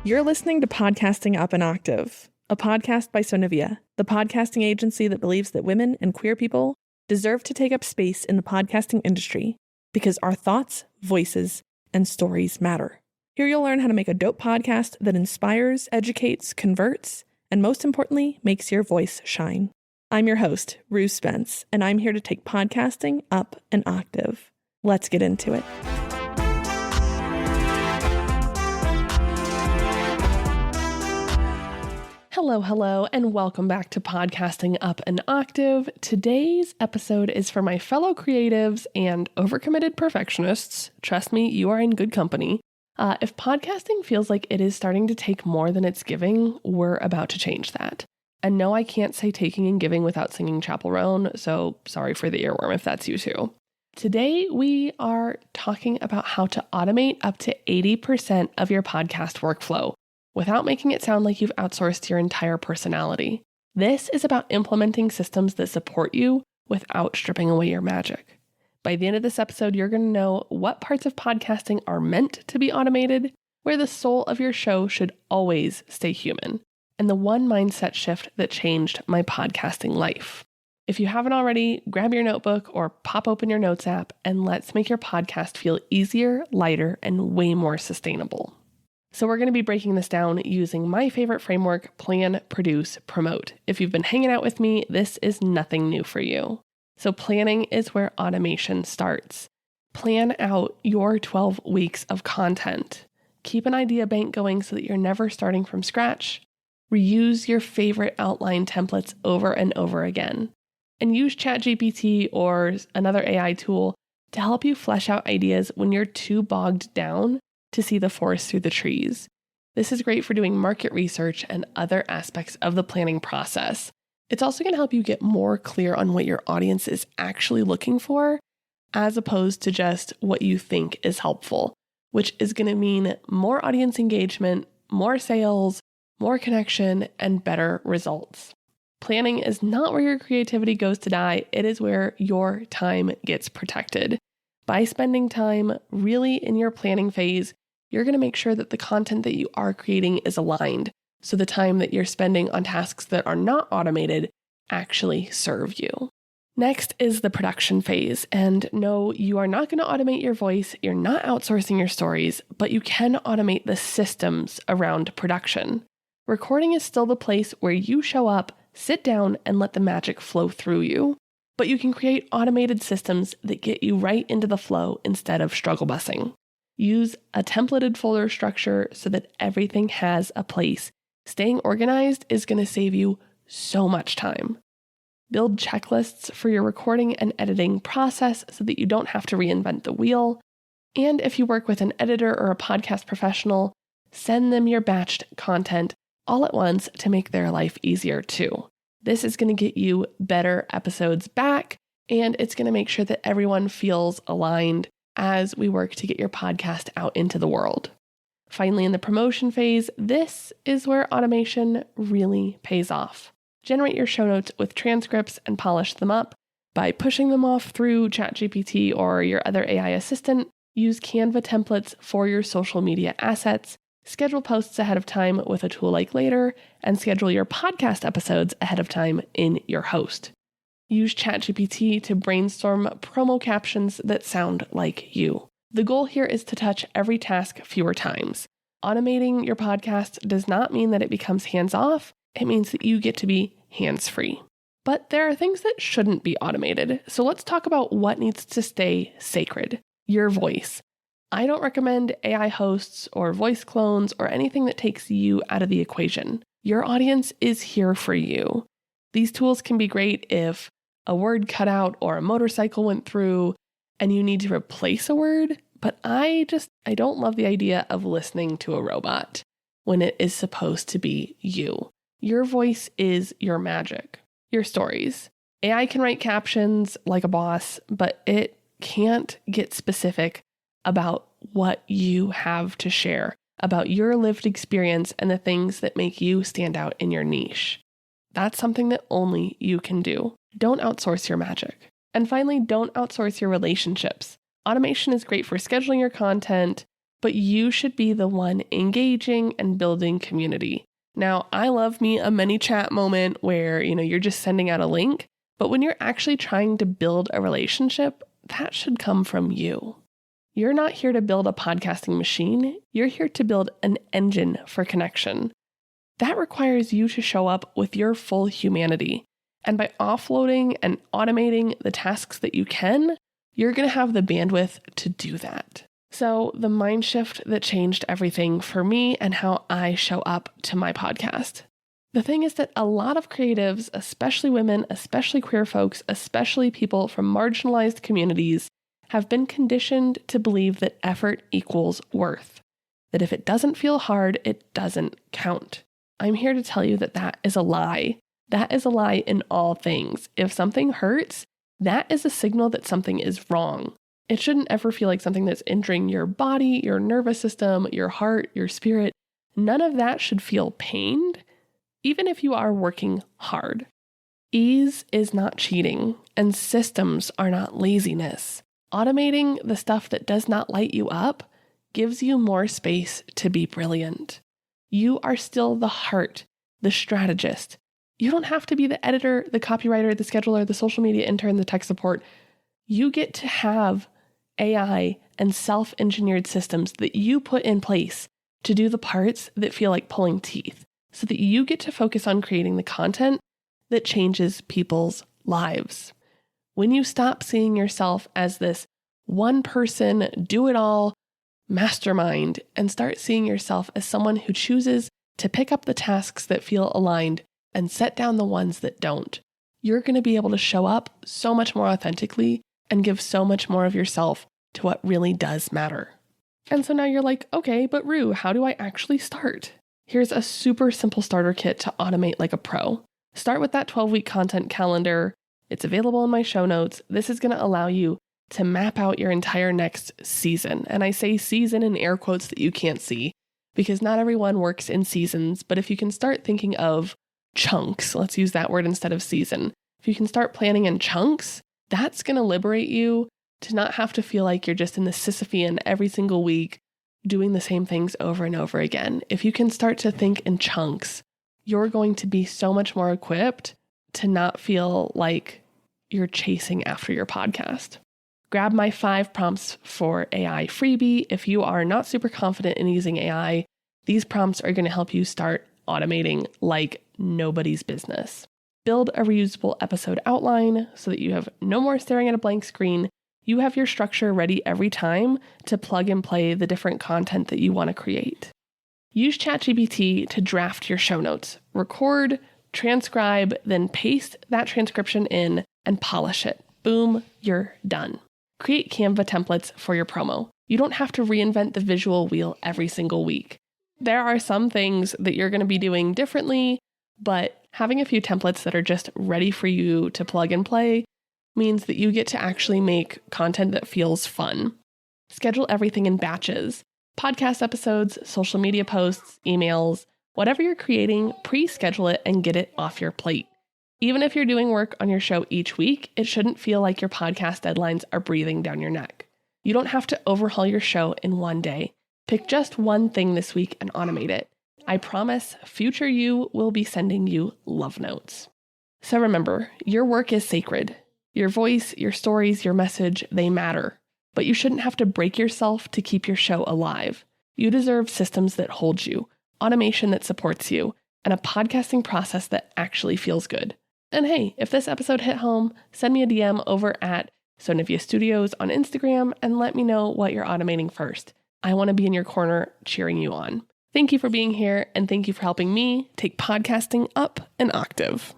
You're listening to Podcasting Up an Octave, a podcast by Sonivia, the podcasting agency that believes that women and queer people deserve to take up space in the podcasting industry because our thoughts, voices, and stories matter. Here you'll learn how to make a dope podcast that inspires, educates, converts, and most importantly, makes your voice shine. I'm your host, Rue Spence, and I'm here to take podcasting up an octave. Let's get into it. Hello, and welcome back to Podcasting Up an Octave. Today's episode is for my fellow creatives and overcommitted perfectionists. Trust me, you are in good company. If podcasting feels like it is starting to take more than it's giving, we're about to change that. And no, I can't say taking and giving without singing Chapel Roan, so sorry for the earworm if that's you too. Today, we are talking about how to automate up to 80% of your podcast workflow without making it sound like you've outsourced your entire personality. This is about implementing systems that support you without stripping away your magic. By the end of this episode, you're going to know what parts of podcasting are meant to be automated, where the soul of your show should always stay human, and the one mindset shift that changed my podcasting life. If you haven't already, grab your notebook or pop open your notes app and let's make your podcast feel easier, lighter, and way more sustainable. So we're going to be breaking this down using my favorite framework, plan, produce, promote. If you've been hanging out with me, this is nothing new for you. So planning is where automation starts. Plan out your 12 weeks of content. Keep an idea bank going so that you're never starting from scratch. Reuse your favorite outline templates over and over again. And use ChatGPT or another AI tool to help you flesh out ideas when you're too bogged down to see the forest through the trees. This is great for doing market research and other aspects of the planning process. It's also going to help you get more clear on what your audience is actually looking for, as opposed to just what you think is helpful, which is going to mean more audience engagement, more sales, more connection, and better results. Planning is not where your creativity goes to die. It is where your time gets protected. By spending time really in your planning phase, you're going to make sure that the content that you are creating is aligned, so the time that you're spending on tasks that are not automated actually serve you. Next is the production phase. And no, you are not going to automate your voice. You're not outsourcing your stories, but you can automate the systems around production. Recording is still the place where you show up, sit down, and let the magic flow through you. But you can create automated systems that get you right into the flow instead of struggle bussing. Use a templated folder structure so that everything has a place. Staying organized is going to save you so much time. Build checklists for your recording and editing process so that you don't have to reinvent the wheel. And if you work with an editor or a podcast professional, send them your batched content all at once to make their life easier too. This is going to get you better episodes back, and it's going to make sure that everyone feels aligned as we work to get your podcast out into the world. Finally, in the promotion phase, this is where automation really pays off. Generate your show notes with transcripts and polish them up by pushing them off through ChatGPT or your other AI assistant. Use Canva templates for your social media assets. Schedule posts ahead of time with a tool like Later, and schedule your podcast episodes ahead of time in your host. Use ChatGPT to brainstorm promo captions that sound like you. The goal here is to touch every task fewer times. Automating your podcast does not mean that it becomes hands-off. It means that you get to be hands-free. But there are things that shouldn't be automated. So let's talk about what needs to stay sacred. Your voice. I don't recommend AI hosts or voice clones or anything that takes you out of the equation. Your audience is here for you. These tools can be great if a word cut out or a motorcycle went through and you need to replace a word, but I don't love the idea of listening to a robot when it is supposed to be you. Your voice is your magic, your stories. AI can write captions like a boss, but it can't get specific about what you have to share, about your lived experience and the things that make you stand out in your niche. That's something that only you can do. Don't outsource your magic. And finally, don't outsource your relationships. Automation is great for scheduling your content, but you should be the one engaging and building community. Now, I love me a mini chat moment where, you're just sending out a link, but when you're actually trying to build a relationship, that should come from you. You're not here to build a podcasting machine. You're here to build an engine for connection. That requires you to show up with your full humanity. And by offloading and automating the tasks that you can, you're going to have the bandwidth to do that. So the mind shift that changed everything for me and how I show up to my podcast. The thing is that a lot of creatives, especially women, especially queer folks, especially people from marginalized communities, have been conditioned to believe that effort equals worth. That if it doesn't feel hard, it doesn't count. I'm here to tell you that that is a lie. That is a lie in all things. If something hurts, that is a signal that something is wrong. It shouldn't ever feel like something that's injuring your body, your nervous system, your heart, your spirit. None of that should feel pained, even if you are working hard. Ease is not cheating, and systems are not laziness. Automating the stuff that does not light you up gives you more space to be brilliant. You are still the heart, the strategist. You don't have to be the editor, the copywriter, the scheduler, the social media intern, the tech support. You get to have AI and self-engineered systems that you put in place to do the parts that feel like pulling teeth, so that you get to focus on creating the content that changes people's lives. When you stop seeing yourself as this one person, do-it-all mastermind and start seeing yourself as someone who chooses to pick up the tasks that feel aligned and set down the ones that don't, you're going to be able to show up so much more authentically and give so much more of yourself to what really does matter. And so now you're like, okay, but Rue, how do I actually start? Here's a super simple starter kit to automate like a pro. Start with that 12-week content calendar. It's available in my show notes. This is going to allow you to map out your entire next season. And I say season in air quotes that you can't see because not everyone works in seasons. But if you can start thinking of chunks, let's use that word instead of season. If you can start planning in chunks, that's going to liberate you to not have to feel like you're just in the Sisyphean every single week doing the same things over and over again. If you can start to think in chunks, you're going to be so much more equipped to not feel like you're chasing after your podcast. Grab my 5 prompts for AI freebie. If you are not super confident in using AI, these prompts are going to help you start automating like nobody's business. Build a reusable episode outline so that you have no more staring at a blank screen. You have your structure ready every time to plug and play the different content that you want to create. Use ChatGPT to draft your show notes. Record, transcribe, then paste that transcription in and polish it. Boom, you're done. Create Canva templates for your promo. You don't have to reinvent the visual wheel every single week. There are some things that you're going to be doing differently, but having a few templates that are just ready for you to plug and play means that you get to actually make content that feels fun. Schedule everything in batches. Podcast episodes, social media posts, emails, whatever you're creating, pre-schedule it and get it off your plate. Even if you're doing work on your show each week, it shouldn't feel like your podcast deadlines are breathing down your neck. You don't have to overhaul your show in one day. Pick just one thing this week and automate it. I promise future you will be sending you love notes. So remember, your work is sacred. Your voice, your stories, your message, they matter. But you shouldn't have to break yourself to keep your show alive. You deserve systems that hold you, automation that supports you, and a podcasting process that actually feels good. And hey, if this episode hit home, send me a DM over at Sonivia Studios on Instagram and let me know what you're automating first. I want to be in your corner cheering you on. Thank you for being here, and thank you for helping me take podcasting up an octave.